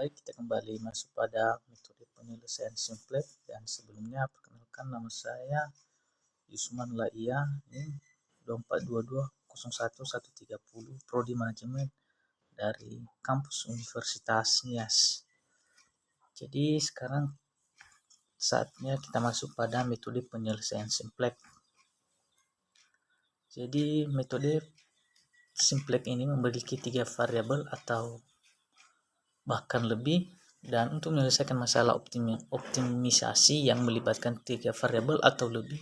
Baik, kita kembali masuk pada metode penyelesaian simplex, dan sebelumnya perkenalkan, nama saya Yusman Laia, ini 2422011130, Prodi Manajemen dari kampus Universitas Nias. Jadi sekarang saatnya kita masuk pada metode penyelesaian simplex. Jadi metode simplex ini memiliki 3 variabel atau bahkan lebih, dan untuk menyelesaikan masalah optimisasi yang melibatkan 3 variabel atau lebih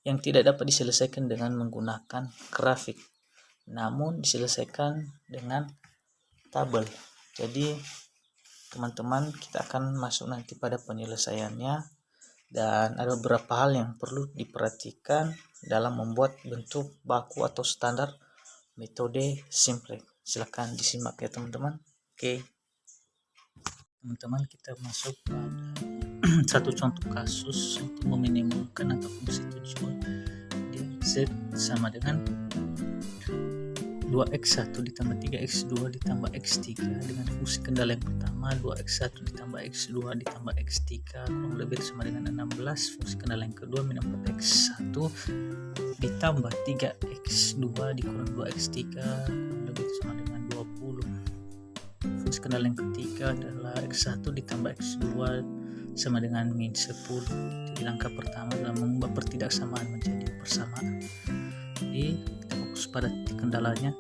yang tidak dapat diselesaikan dengan menggunakan grafik, namun diselesaikan dengan tabel. Jadi teman-teman, kita akan masuk nanti pada penyelesaiannya, dan ada beberapa hal yang perlu diperhatikan dalam membuat bentuk baku atau standar metode simplex. Silakan disimak ya teman-teman. Oke. Teman-teman, kita masuk pada satu contoh kasus untuk meminimalkan atau fungsi tujuan di Z sama dengan 2x1 ditambah 3x2 ditambah x3 dengan fungsi kendala yang pertama 2x1 ditambah x2 ditambah x3 kurang lebih sama dengan 16. Fungsi kendala yang kedua min 4x1 ditambah 3x2 dikurang 2x3 kurang lebih sama dengan 20. Fungsi kendala yang ketiga adalah x1 ditambah x2 sama dengan min 10. Jadi langkah pertama adalah mengubah pertidaksamaan menjadi persamaan. Jadi kita fokus pada kendalanya.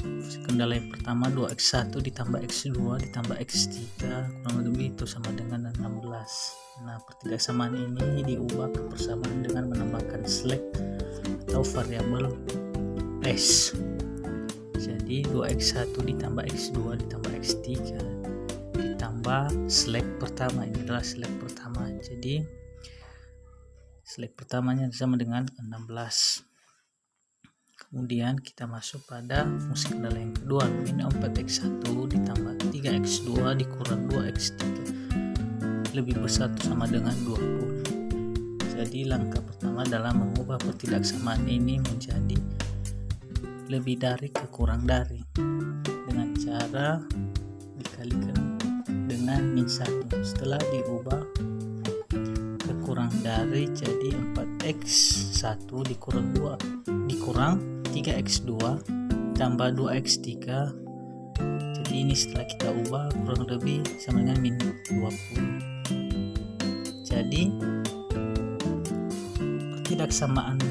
Fungsi kendala yang pertama 2x1 ditambah x2 ditambah x3 kurang lebih itu sama dengan 16. Nah, pertidaksamaan ini diubah ke persamaan dengan menambahkan slack atau variabel s. Jadi 2x1 ditambah x2 ditambah x3 ditambah slack pertama, ini adalah slack pertama. Jadi slack pertamanya sama dengan 16. Kemudian kita masuk pada fungsi kendala yang kedua, min 4x1 ditambah 3x2 dikurang 2x3 lebih besar sama dengan 20. Jadi langkah pertama adalah mengubah pertidaksamaan ini menjadi lebih dari ke kurang dari dengan cara dikalikan dengan min 1. Setelah diubah ke kurang dari, jadi 4x1 dikurang 3x2 tambah 2x3. Jadi ini setelah kita ubah kurang lebih sama dengan min 20. Jadi pertidaksamaan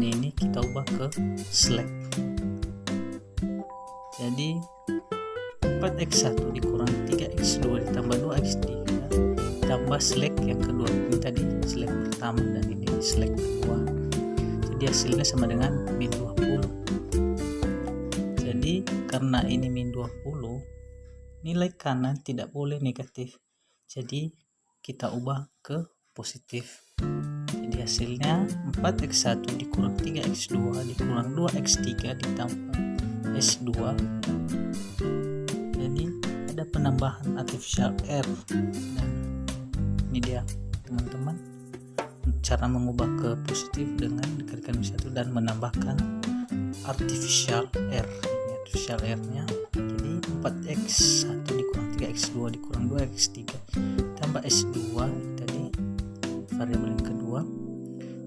ini kita ubah ke slack. Jadi 4x1 dikurang 3x2 ditambah 2x3 tambah slack yang kedua. Ini tadi slack pertama dan ini slack kedua. Jadi hasilnya sama dengan min 20. Jadi karena ini min 20, nilai kanan tidak boleh negatif. Jadi kita ubah ke positif. Jadi hasilnya 4x1 dikurang 3x2 dikurang 2x3 ditambah s2. Jadi ada penambahan artificial r, dan ini dia teman-teman cara mengubah ke positif dengan dikalikan min 1 dan menambahkan artificial r. Ini artificial r nya. Jadi 4x1 dikurang 3x2 dikurang 2x3 tambah s2 tadi variabel yang kedua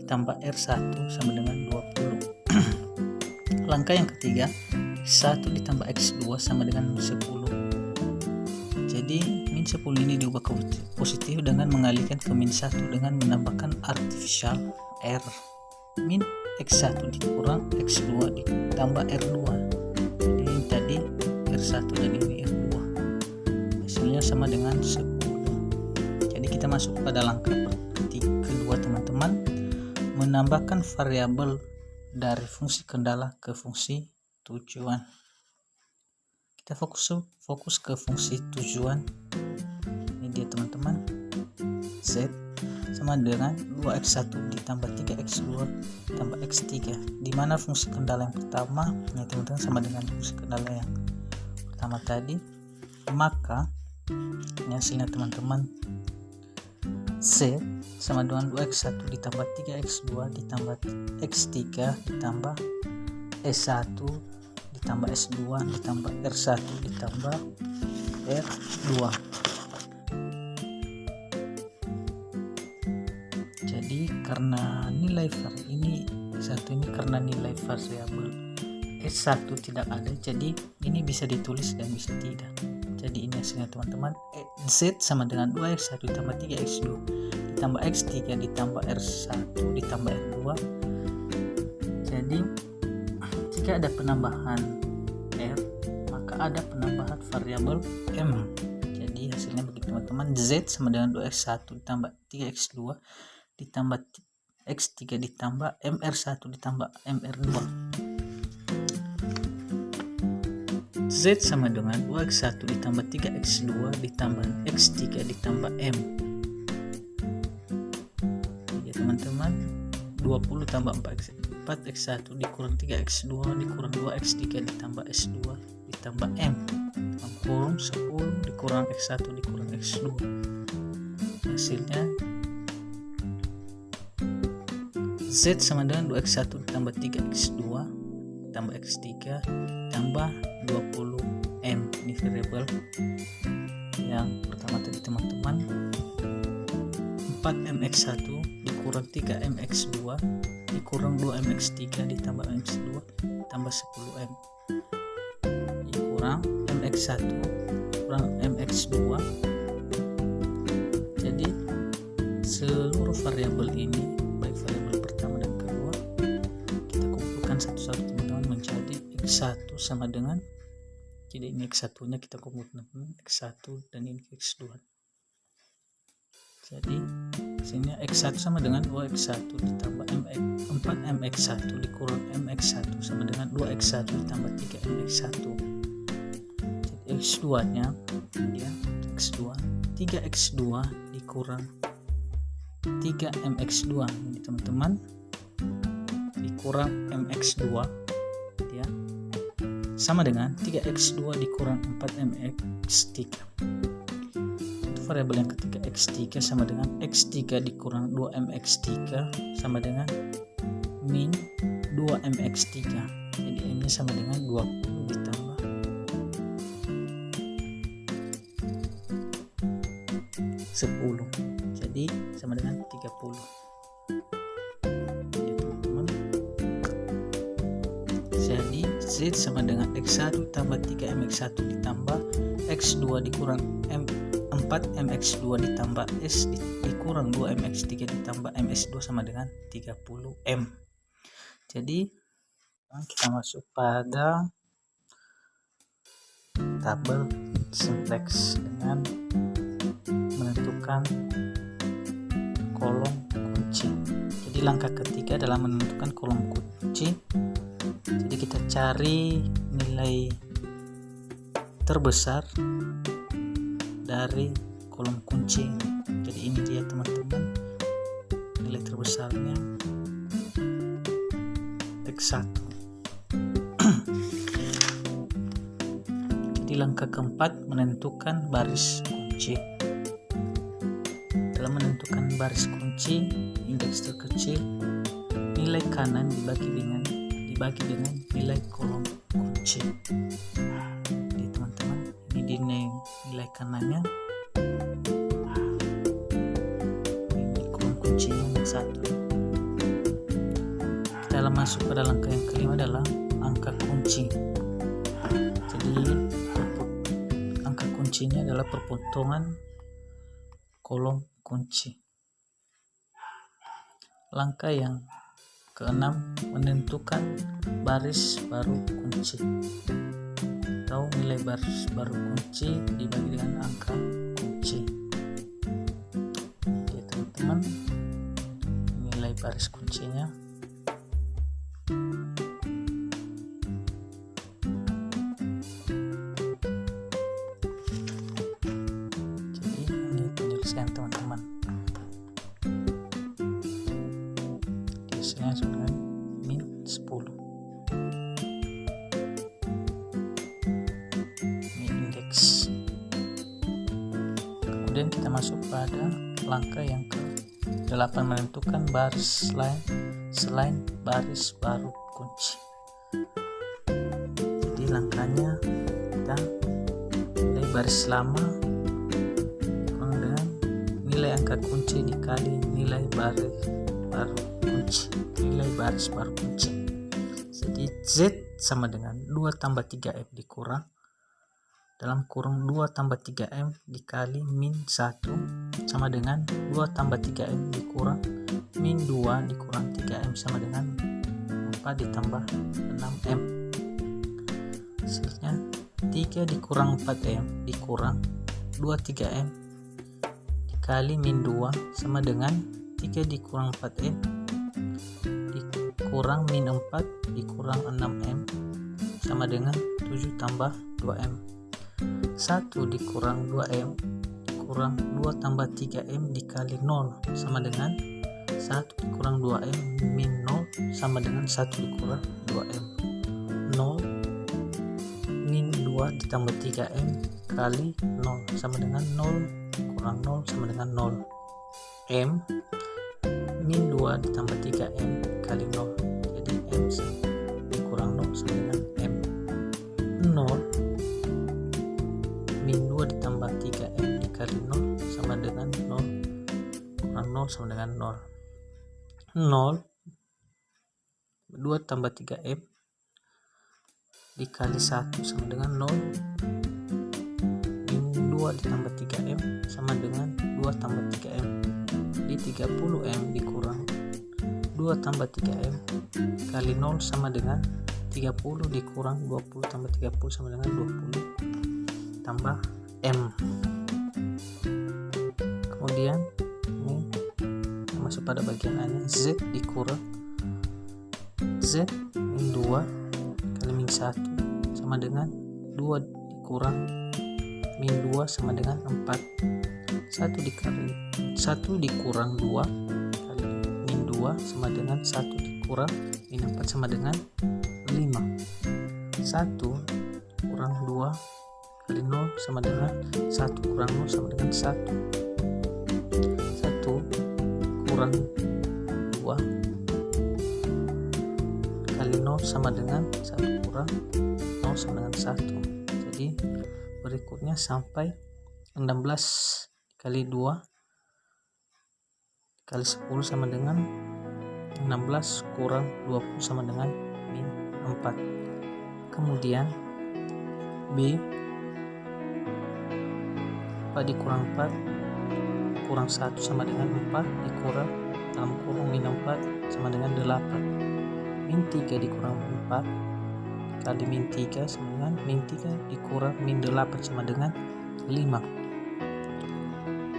tambah r1 sama dengan 20. Langkah yang ketiga, x1 ditambah x2 sama dengan 10. Jadi min 10 ini diubah ke positif dengan mengalihkan ke min 1 dengan menambahkan artificial r. Min x1 dikurang x2 ditambah r2. Jadi ini tadi r1 dan ini r2. Hasilnya sama dengan 10. Jadi kita masuk pada langkah kedua teman-teman, menambahkan variabel dari fungsi kendala ke fungsi tujuan. Kita fokus ke fungsi tujuan. Ini dia teman-teman, z sama dengan 2x1 ditambah 3x2 ditambah x3, di mana fungsi kendala yang pertama ya teman-teman sama dengan fungsi kendala yang pertama tadi. Maka ini hasilnya teman-teman, z sama dengan 2x1 ditambah 3x2 ditambah x3 ditambah s1 ditambah s2 ditambah r1 ditambah R2. Jadi karena nilai ini karena nilai variabel S1 tidak ada, jadi ini bisa ditulis dan bisa tidak. Jadi ini hasilnya teman-teman, Z sama dengan 2x1 ditambah 3x2 ditambah x3 ditambah R1 ditambah R2. Jadi jika ada penambahan R, maka ada penambahan variabel M. Jadi hasilnya begitu teman-teman, Z sama dengan 2x1 ditambah 3x2 ditambah x3 ditambah mr1 ditambah mr2. Z sama dengan 2x1 ditambah 3x2 ditambah x3 ditambah m. Ya teman-teman, 20 tambah 4x1 dikurang 3x2 dikurang 2x3 ditambah s2 ditambah m, kurung 10 dikurang x1 dikurang x2. Hasilnya Z sama dengan 2x1 ditambah 3x2 ditambah x3 tambah 20m. Ini variabel yang pertama tadi teman-teman, 4mx1 dikurang 3mx2 dikurang 2mx3 ditambah mx2 tambah 10m dikurang mx1 kurang mx2. Jadi seluruh variabel ini, baik variabel pertama dan kedua, kita kumpulkan satu-satu teman-teman menjadi x1 sama dengan, jadi ini x1 nya kita kumpulkan x1 dan ini x2. Jadi sini x1 sama dengan 2x1 ditambah 4mx1 dikurang mx1 sama dengan 2x1 ditambah 3mx1. Jadi x2 nya ya x2 3x2 dikurang 3mx2 ini teman-teman, dikurang mx2 ya sama dengan 3x2 dikurang 4mx3. Itu variabel yang ketiga, x3 sama dengan x3 dikurang 2mx3 sama dengan min 2mx3. Jadi ini sama dengan 20 ditambah 10, jadi sama dengan 30. Ya teman-teman, jadi Z sama dengan x1 tambah 3mx1 ditambah x2 dikurang 4mx2 ditambah s dikurang 2mx3 ditambah ms2 sama dengan 30m. Jadi kita masuk pada tabel simplex dengan menentukan kolom kunci. Jadi langkah ketiga dalam menentukan kolom kunci, jadi kita cari nilai terbesar dari kolom kunci. Jadi ini dia teman-teman, nilai terbesarnya x1. Jadi langkah keempat menentukan baris kunci. Dalam menentukan baris kunci, indeks terkecil, nilai kanan dibagi dengan nilai kolom kunci. Jadi teman-teman, ini nilai kanannya, ini kolom kuncinya yang 1. Kita masuk pada langkah yang kelima adalah angka kunci. Jadi angka kuncinya adalah perpotongan kolom kunci. Langkah yang keenam menentukan baris baru kunci atau nilai baris baru kunci dibagi dengan angka kunci. Oke teman-teman, nilai baris kuncinya teman-teman, biasanya dengan min 10. Ini indeks. Kemudian kita masuk pada langkah yang ke-8 menentukan baris selain baris baru kunci. Jadi langkahnya kita nilai baris lama kurang dengan nilai angka kunci dikali nilai baris baru kunci, nilai baris baru kunci. Jadi Z sama dengan 2 tambah 3M dikurang dalam kurung 2 tambah 3M dikali min 1 sama dengan 2 tambah 3M dikurang min 2 dikurang 3M sama dengan 4 ditambah 6M. Hasilnya 3 dikurang 4M dikurang 2 3M dikali min 2 sama dengan 3 dikurang 4M dikurang min 4 dikurang 6M sama dengan 7 tambah 2M. 1 dikurang 2M dikurang 2 tambah 3M dikali 0 sama dengan 1 dikurang 2M min 0 sama dengan 1 dikurang 2M. 0 min 2 ditambah 3M kali 0 sama dengan 0 kurang 0 sama dengan 0. M min 2 ditambah 3M kali 0, jadi M dikurang 0 sama dengan M. 0 min 2 ditambah 3M dikali 0 sama dengan 0 kurang 0 sama dengan 0. 0 2 tambah 3M dikali 1 sama dengan 0 min 2 ditambah 3M sama dengan 2 tambah 3M, di 30M dikurang 2 tambah 3M kali 0 sama dengan 30 dikurang 20 tambah 30 sama dengan 20 tambah M. Kemudian ini masuk pada bagian A nya, Z dikurang Z min 2 kali min 1 sama dengan 2 dikurang min 2 sama dengan 4. 1 dikurang 2 kali min 2 sama dengan 1 dikurang min 4 sama dengan 5. 1 kurang 2 kali 0 sama dengan 1 kurang 0 sama dengan 1. 1 kurang 2 kali 0 sama dengan 1 kurang 0 sama dengan 1. Jadi berikutnya sampai 16 kali 2 kali 10 sama dengan 16 kurang 20 sama dengan min 4. Kemudian B 4 dikurang 4 kurang 1 sama dengan 4 dikurang dalam kurung min 4 sama dengan 8. Min 3 dikurang 4 kali min 3 sama dengan min 3 dikurang min 8 sama dengan 5.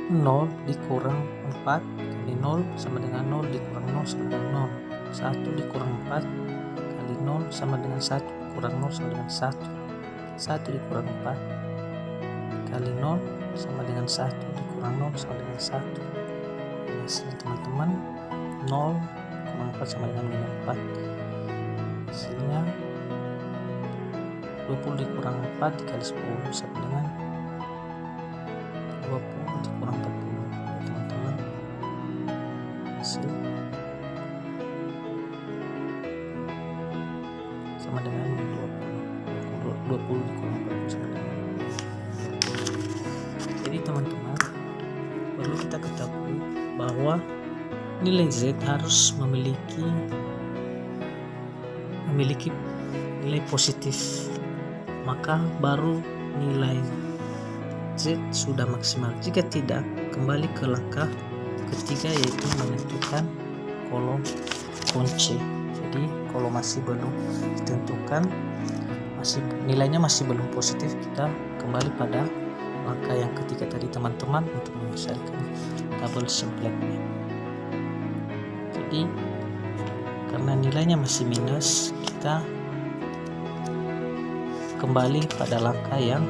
0 dikurang 4 kali 0 sama dengan 0 dikurang 0 sama dengan 0. 1 dikurang 4 kali 0 sama dengan 1 kurang 0 sama dengan 1. 1 dikurang 4 kali 0 sama dengan 1 dikurang 0 sama dengan 1. Ini hasilnya teman-teman, 0 kurang 4 sama dengan min 4. Hasilnya 20 dikurang 4 dikali 10 sama dengan 20 dikurang 40 ya teman-teman. Hasil sama dengan 20 dikurang 40 sama dengan. Jadi teman-teman, perlu kita ketahui bahwa nilai Z harus memiliki nilai positif, maka baru nilai Z sudah maksimal. Jika tidak, kembali ke langkah ketiga, yaitu menentukan kolom kunci. Jadi kalau masih belum ditentukan, nilainya masih belum positif, kita kembali pada langkah yang ketiga tadi teman-teman untuk menyelesaikan tabel simplex-nya. Jadi karena nilainya masih minus, kita kembali pada langkah yang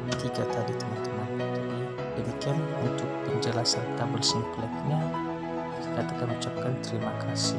ketiga tadi teman-teman. Jadi demikian untuk penjelasan tabel simplex-nya. Kita akan ucapkan terima kasih.